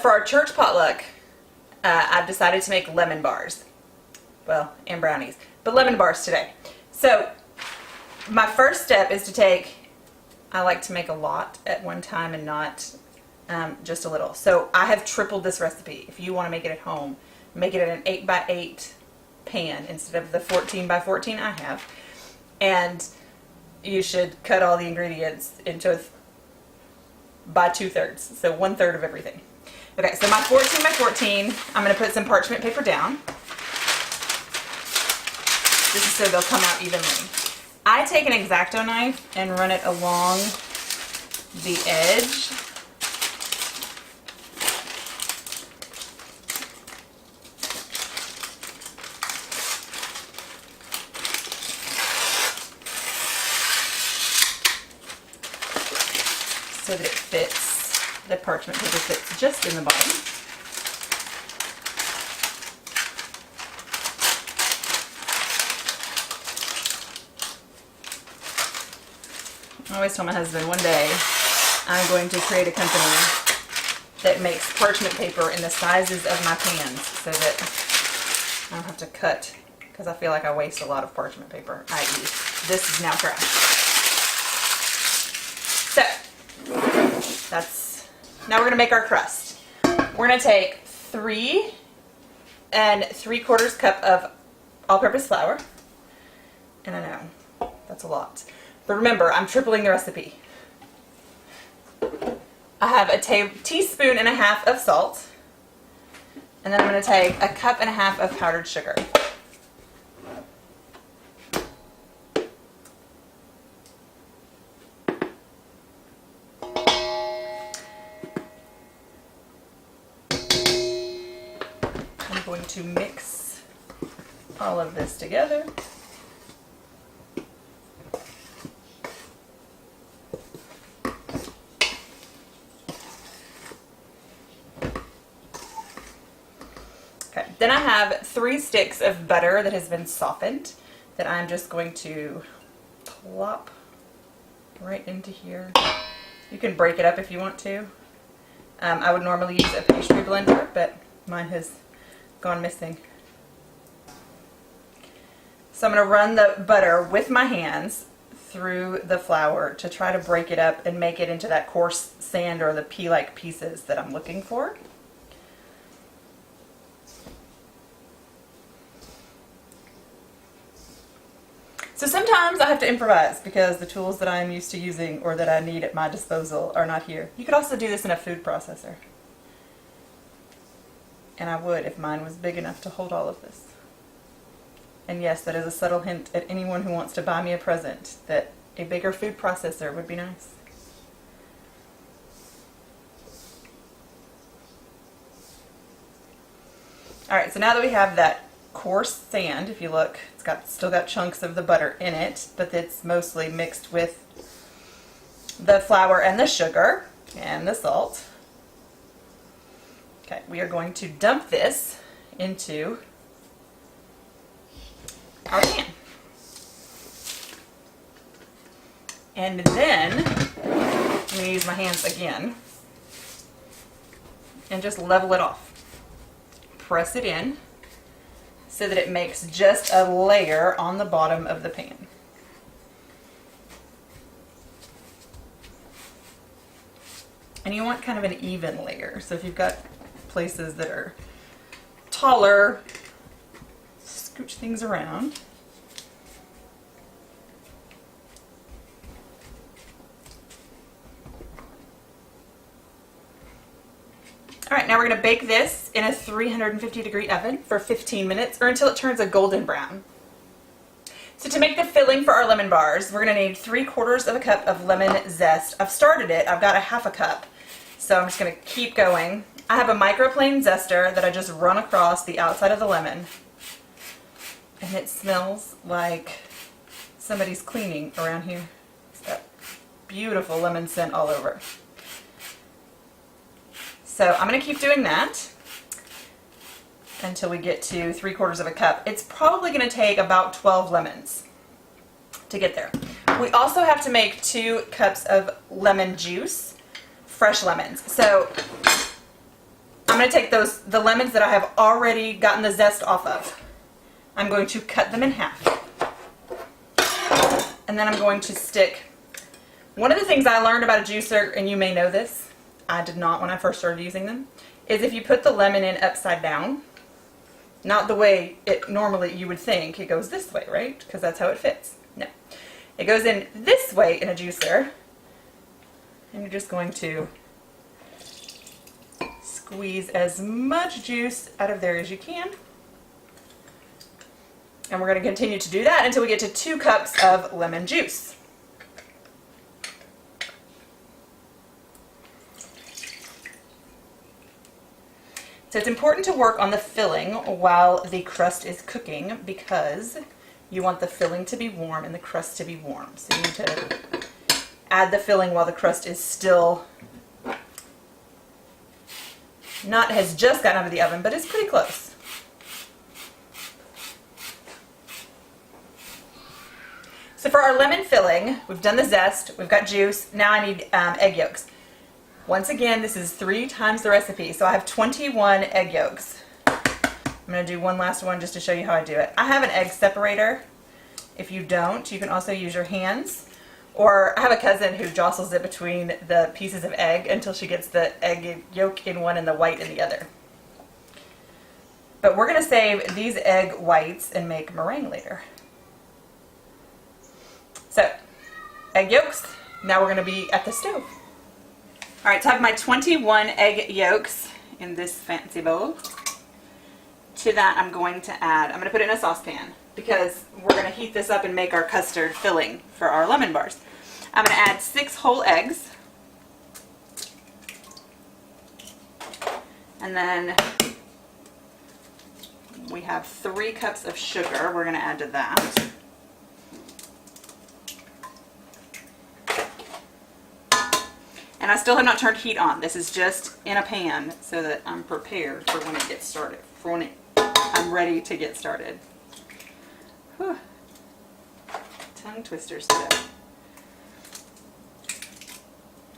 for our church potluck, I've decided to make lemon bars. Well, and brownies, but lemon bars today. So my first step is to take, I like to make a lot at one time and not just a little. So I have tripled this recipe. If you want to make it at home, make it in an 8x8 pan instead of the 14x14 I have. And you should cut all the ingredients into by 2/3, so 1/3 of everything. Okay, so my 14x14, I'm going to put some parchment paper down. This is so they'll come out evenly. I take an X-Acto knife and run it along the edge. So that it fits, the parchment paper fits just in the bottom. I always tell my husband, one day I'm going to create a company that makes parchment paper in the sizes of my pans so that I don't have to cut, because I feel like I waste a lot of parchment paper, i.e. this is now trash. So now we're going to make our crust. We're going to take 3 3/4 cup of all-purpose flour. And I know, that's a lot. But remember, I'm tripling the recipe. I have a teaspoon and a half of salt. And then I'm going to take a cup and a half of powdered sugar. I'm going to mix all of this together. Okay, then I have 3 sticks of butter that has been softened that I'm just going to plop right into here. You can break it up if you want to. I would normally use a pastry blender, but mine has gone missing. So I'm going to run the butter with my hands through the flour to try to break it up and make it into that coarse sand or the pea-like pieces that I'm looking for. So sometimes I have to improvise because the tools that I'm used to using or that I need at my disposal are not here. You could also do this in a food processor. And I would if mine was big enough to hold all of this. And yes, that is a subtle hint at anyone who wants to buy me a present that a bigger food processor would be nice. Alright, so now that we have that coarse sand, if you look, it's still got chunks of the butter in it, but it's mostly mixed with the flour and the sugar and the salt. Okay, we are going to dump this into our pan. And then I'm going to use my hands again and just level it off. Press it in so that it makes just a layer on the bottom of the pan. And you want kind of an even layer. So if you've got places that are taller, scooch things around. Alright, now we're going to bake this in a 350-degree oven for 15 minutes or until it turns a golden brown. So to make the filling for our lemon bars, we're going to need 3/4 cup of lemon zest. I've started it. I've got a half a cup. So I'm just going to keep going. I have a microplane zester that I just run across the outside of the lemon. And it smells like somebody's cleaning around here. It's got beautiful lemon scent all over. So I'm going to keep doing that until we get to 3/4 cup. It's probably going to take about 12 lemons to get there. We also have to make 2 cups of lemon juice, fresh lemons. So I'm going to take the lemons that I have already gotten the zest off of. I'm going to cut them in half. And then I'm going to stick. One of the things I learned about a juicer, and you may know this, I did not when I first started using them, is if you put the lemon in upside down, not the way it normally you would think, it goes this way, right? Because that's how it fits. No. It goes in this way in a juicer, and you're just going to squeeze as much juice out of there as you can. And we're going to continue to do that until we get to 2 cups of lemon juice. So it's important to work on the filling while the crust is cooking because you want the filling to be warm and the crust to be warm. So you need to add the filling while the crust is still has just gotten out of the oven, but it's pretty close. So for our lemon filling, we've done the zest, we've got juice, now I need egg yolks. Once again, this is 3 times the recipe, so I have 21 egg yolks. I'm going to do one last one just to show you how I do it. I have an egg separator. If you don't, you can also use your hands. Or I have a cousin who jostles it between the pieces of egg until she gets the egg yolk in one and the white in the other. But we're going to save these egg whites and make meringue later. So, egg yolks. Now we're going to be at the stove. Alright, so I have my 21 egg yolks in this fancy bowl. To that I'm going to put it in a saucepan because we're going to heat this up and make our custard filling for our lemon bars. I'm going to add 6 whole eggs. And then we have 3 cups of sugar we're going to add to that. And I still have not turned heat on. This is just in a pan so that I'm prepared for when it gets started, for when I'm ready to get started. Whew. Tongue twisters today.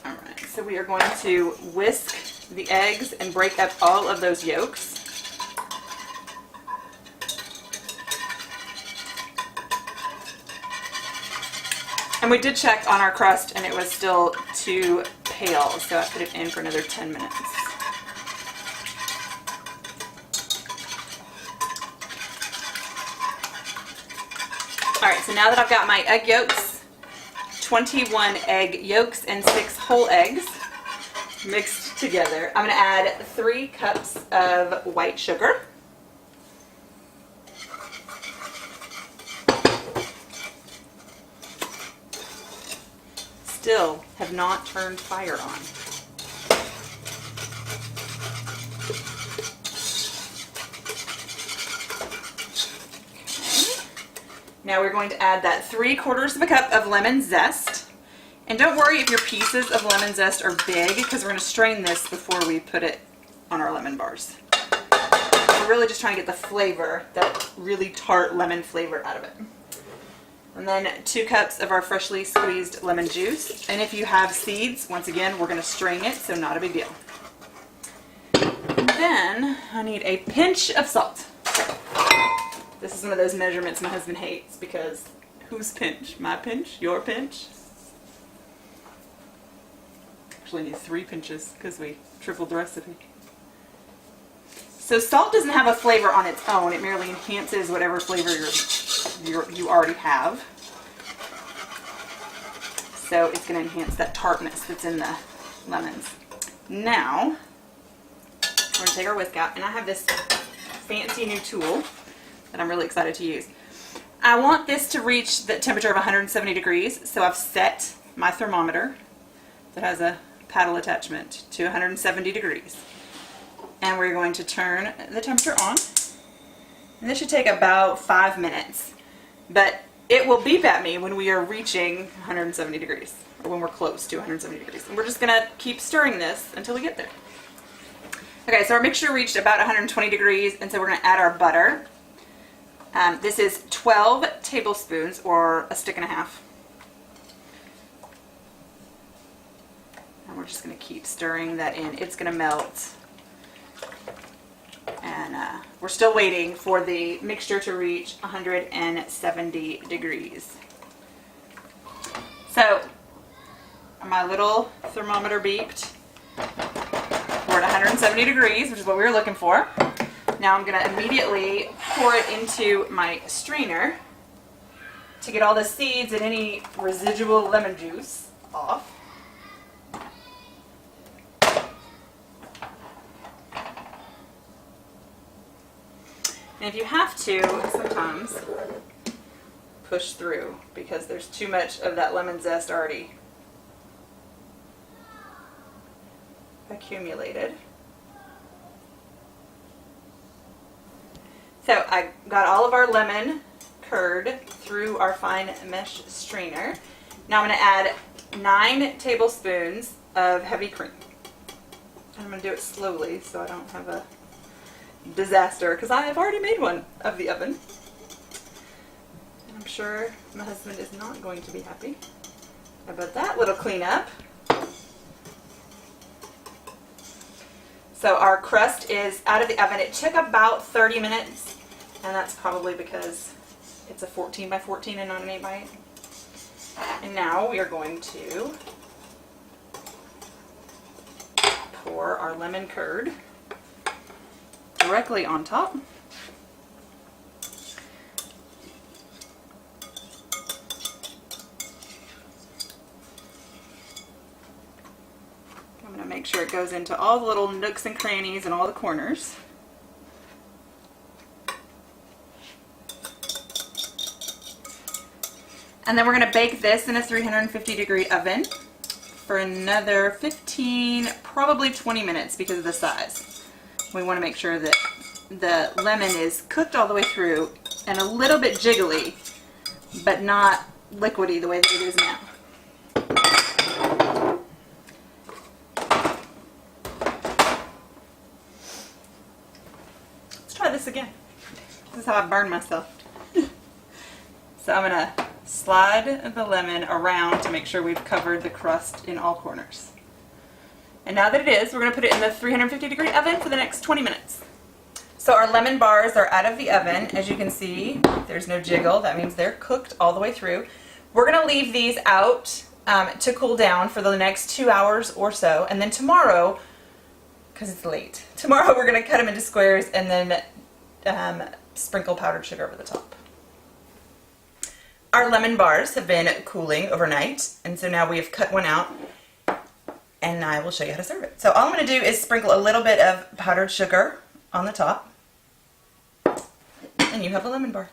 Alright, so we are going to whisk the eggs and break up all of those yolks. And we did check on our crust and it was still too pale, so I put it in for another 10 minutes. Alright, so now that I've got my egg yolks, 21 egg yolks and 6 whole eggs mixed together, I'm going to add 3 cups of white sugar. Still have not turned fire on. Okay. Now we're going to add that 3/4 cup of lemon zest. And don't worry if your pieces of lemon zest are big because we're going to strain this before we put it on our lemon bars. We're really just trying to get the flavor, that really tart lemon flavor out of it. And then 2 cups of our freshly squeezed lemon juice. And if you have seeds, once again, we're going to strain it, so not a big deal. Then I need a pinch of salt. This is one of those measurements my husband hates because whose pinch? My pinch? Your pinch? Actually need 3 pinches because we tripled the recipe. So salt doesn't have a flavor on its own. It merely enhances whatever flavor you already have. So it's going to enhance that tartness that's in the lemons. Now, we're going to take our whisk out, and I have this fancy new tool that I'm really excited to use. I want this to reach the temperature of 170 degrees, so I've set my thermometer that has a paddle attachment to 170 degrees. And we're going to turn the temperature on. And this should take about 5 minutes. But it will beep at me when we are reaching 170 degrees. Or when we're close to 170 degrees. And we're just going to keep stirring this until we get there. Okay, so our mixture reached about 120 degrees. And so we're going to add our butter. This is 12 tablespoons or a stick and a half. And we're just going to keep stirring that in. It's going to melt And we're still waiting for the mixture to reach 170 degrees. So my little thermometer beeped. We're at 170 degrees, which is what we were looking for. Now I'm going to immediately pour it into my strainer to get all the seeds and any residual lemon juice off. And if you have to, sometimes push through because there's too much of that lemon zest already accumulated. So I got all of our lemon curd through our fine mesh strainer. Now I'm going to add 9 tablespoons of heavy cream. I'm going to do it slowly so I don't have a disaster because I have already made one of the oven. And I'm sure my husband is not going to be happy about that little cleanup. So our crust is out of the oven. It took about 30 minutes, and that's probably because it's a 14 by 14 and not an 8 by 8. And now we are going to pour our lemon curd directly on top. I'm going to make sure it goes into all the little nooks and crannies and all the corners. And then we're going to bake this in a 350 degree oven for another 15, probably 20 minutes because of the size. We want to make sure that the lemon is cooked all the way through and a little bit jiggly, but not liquidy the way that it is now. Let's try this again. This is how I burn myself. So I'm going to slide the lemon around to make sure we've covered the crust in all corners. And now that it is, we're going to put it in the 350 degree oven for the next 20 minutes. So our lemon bars are out of the oven. As you can see, there's no jiggle. That means they're cooked all the way through. We're going to leave these out to cool down for the next 2 hours or so. And then tomorrow, because it's late, tomorrow we're going to cut them into squares and then sprinkle powdered sugar over the top. Our lemon bars have been cooling overnight, and so now we have cut one out. And I will show you how to serve it. So all I'm going to do is sprinkle a little bit of powdered sugar on the top, and you have a lemon bar.